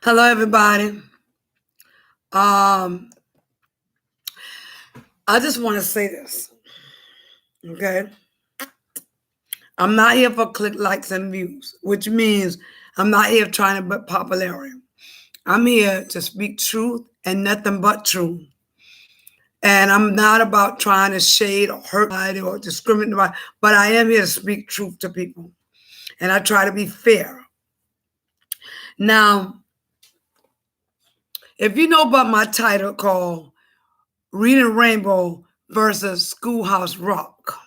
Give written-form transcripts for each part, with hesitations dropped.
Hello, everybody. Um, I just want to say this, okay? I'm not here for click likes and views, which means I'm not here trying to get popularity. I'm here to speak truth and nothing but truth. And I'm not about trying to shade or hurt anybody or discriminate anybody, but I am here to speak truth to people. And I try to be fair. Now, if you know about my title called Reading Rainbow versus Schoolhouse Rock,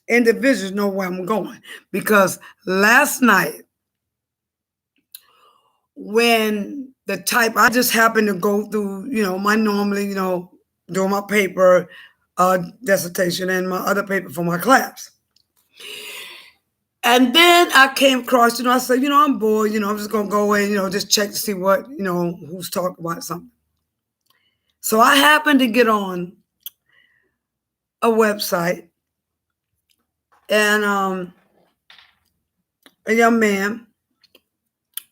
individuals know where I'm going because last night when I just happened to go through, my normally, doing my paper, dissertation and my other paper for my class. And then I came across, I said, I'm bored, I'm just going to go in, just check to see what, who's talking about something. So I happened to get on a website and a young man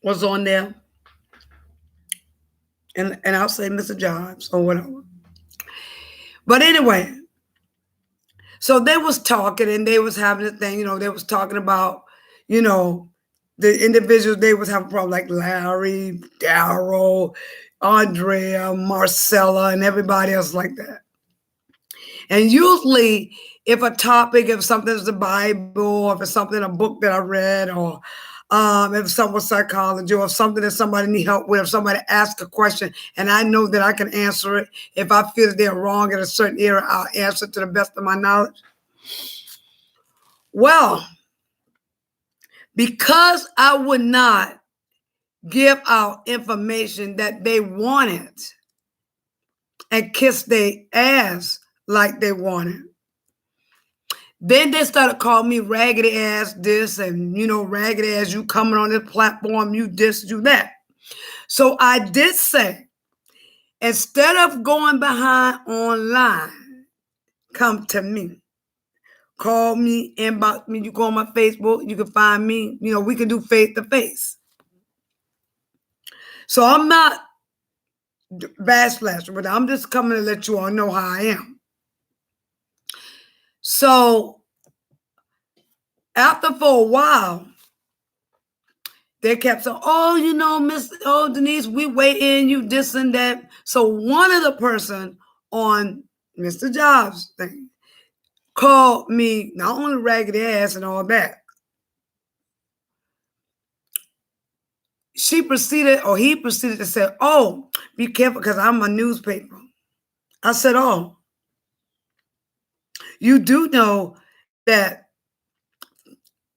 was on there, and I'll say Mr. Jobs or whatever. But anyway, so they was talking and they was having a thing, they was talking about, the individuals they was having problems like Larry, Daryl, Andrea, Marcella, and everybody else like that. And usually if a topic, if something is the Bible, or if it's something, a book that I read, or if something was psychology, or if something that somebody need help with, if somebody asks a question and I know that I can answer it, if I feel that they're wrong in a certain area, I'll answer to the best of my knowledge. Well, because I would not give out information that they wanted and kiss their ass like they wanted, then they started calling me raggedy ass this and, raggedy ass you coming on this platform, you this, you that. So I did say, instead of going behind online, come to me. Call me, inbox me. You go on my Facebook, you can find me. We can do face to face. So I'm not backslashing, but I'm just coming to let you all know how I am. So after for a while, they kept saying, oh, Miss, Denise, we waiting, you this and that. So one of the person on Mr. Jobs thing called me, not only raggedy ass and all that. He proceeded to say, oh, be careful because I'm a newspaper. I said, oh, you do know that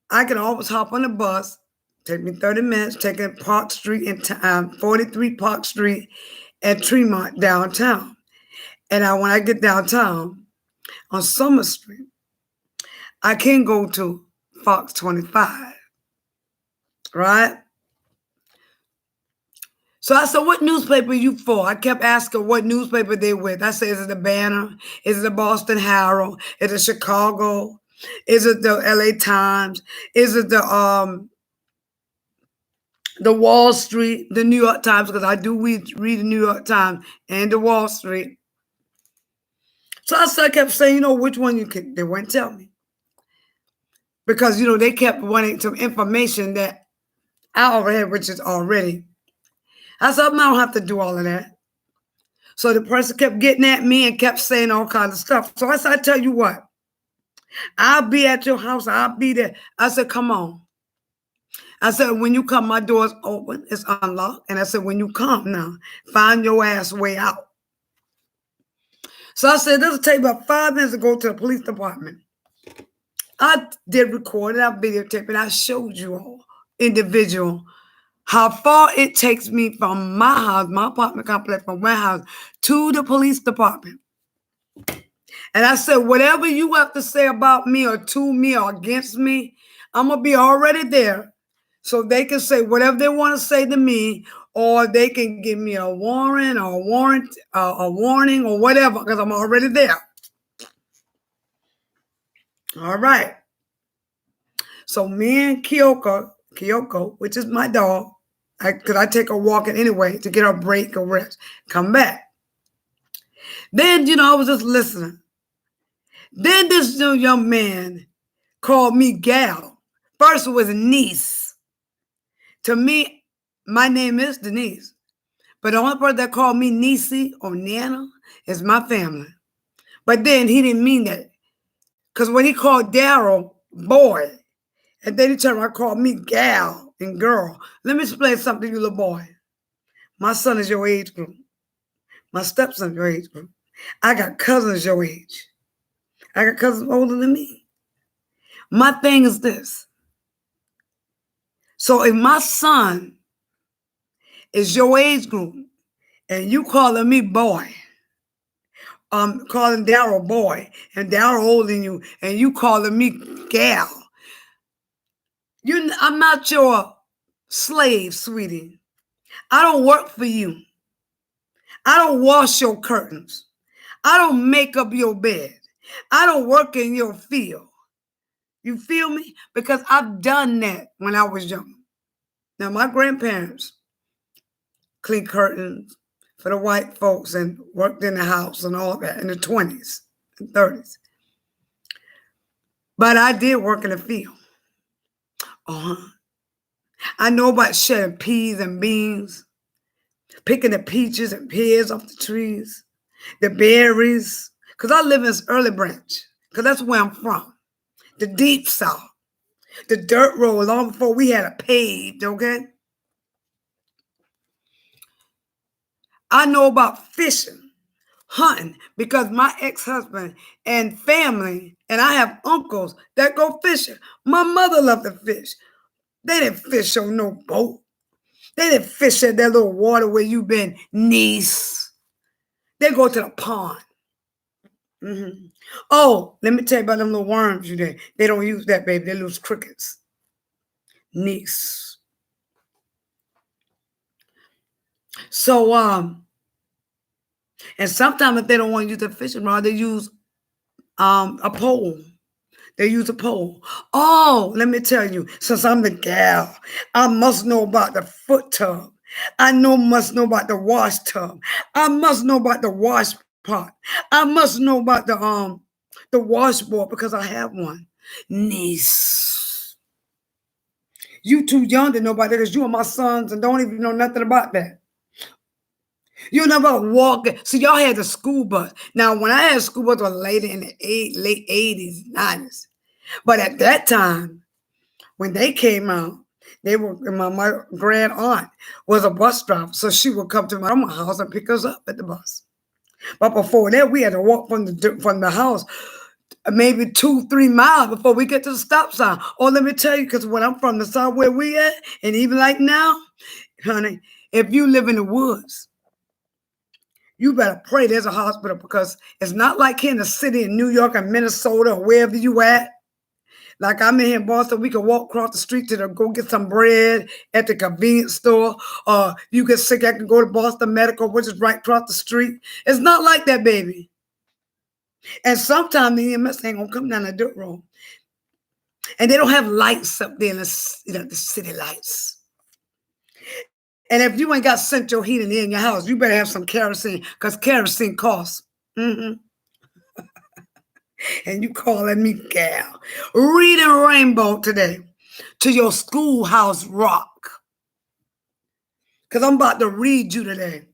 I can always hop on the bus, take me 30 minutes, taking Park Street and 43 Park Street at Tremont downtown. And when I get downtown on Summer Street, I can go to Fox 25, right? So I said, what newspaper are you for? I kept asking what newspaper they with. I said, is it the Banner? Is it the Boston Herald? Is it Chicago? Is it the LA Times? Is it the Wall Street, the New York Times? Because I do read the New York Times and the Wall Street. So I kept saying, which one you can. They wouldn't tell me. Because, they kept wanting some information that I already had, which is already. I said, I don't have to do all of that. So the person kept getting at me and kept saying all kinds of stuff. So I said, I tell you what, I'll be at your house. I'll be there. I said, come on. I said, when you come, my door's open. It's unlocked. And I said, when you come now, find your ass way out. So I said, this will take about 5 minutes to go to the police department. I did record it. I videotaped it. I showed you all individual how far it takes me from my house, my apartment complex, from my house to the police department. And I said, whatever you have to say about me or to me or against me, I'm going to be already there. So they can say whatever they want to say to me, or they can give me a warrant or a warning or whatever, because I'm already there. All right. So me and Kyoko, which is my dog, Because I take her walking anyway to get her break or rest. Come back. Then, I was just listening. Then this young man called me gal. First it was niece. To me, my name is Denise. But the only person that called me Niecy or Nana is my family. But then he didn't mean that. Because when he called Daryl boy, and then he turned around and called me gal and girl. Let me explain something to you, little boy. My son is your age group. My stepson is your age group. I got cousins your age. I got cousins older than me. My thing is this. So if my son is your age group and you calling me boy, calling Daryl boy, and Daryl older than you, and you calling me gal, I'm not your slave, sweetie. I don't work for you. I don't wash your curtains. I don't make up your bed. I don't work in your field. You feel me? Because I've done that when I was young. Now, my grandparents cleaned curtains for the white folks and worked in the house and all that in the 20s and 30s. But I did work in the field. I know about shedding peas and beans, picking the peaches and pears off the trees, the berries, because I live in Early Branch, because that's where I'm from, the deep south, the dirt road, long before we had a paved, okay? I know about fishing, hunting, because my ex-husband and family, and I have uncles that go fishing. My mother loved to fish. They didn't fish on no boat. They didn't fish at that little water where you been, niece. They go to the pond. Oh, let me tell you about them little worms you did. They don't use that, baby. They lose crickets. Niece. So, and sometimes if they don't want to use the fishing rod, they use a pole. They use a pole. Oh, let me tell you, since I'm the gal, I must know about the foot tub. Must know about the wash tub. I must know about the wash pot. I must know about the washboard because I have one. Niece. You too young to know about that because you are my sons and don't even know nothing about that. You know about walking. So y'all had the school bus. Now, when I had school bus, it was later in the late 80s, 90s. But at that time, when they came out, they were my grand aunt was a bus driver, so she would come to my house and pick us up at the bus. But before that, we had to walk from the house maybe 2-3 miles before we get to the stop sign. Oh, let me tell you, because when I'm from the south where we at, and even like now, honey, if you live in the woods, you better pray there's a hospital because it's not like here in the city in New York and Minnesota or wherever you at. Like I'm in here in Boston, we can walk across the street to go get some bread at the convenience store. Or you get sick, I can go to Boston Medical, which is right across the street. It's not like that, baby. And sometimes the EMS ain't gonna come down the dirt road. And they don't have lights up there, the city lights. And if you ain't got central heating in your house, you better have some kerosene, because kerosene costs. And you calling me gal. Reading Rainbow today to your schoolhouse rock. Because I'm about to read you today.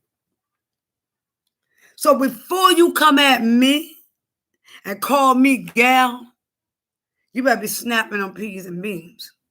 So before you come at me and call me gal, you better be snapping on peas and beans.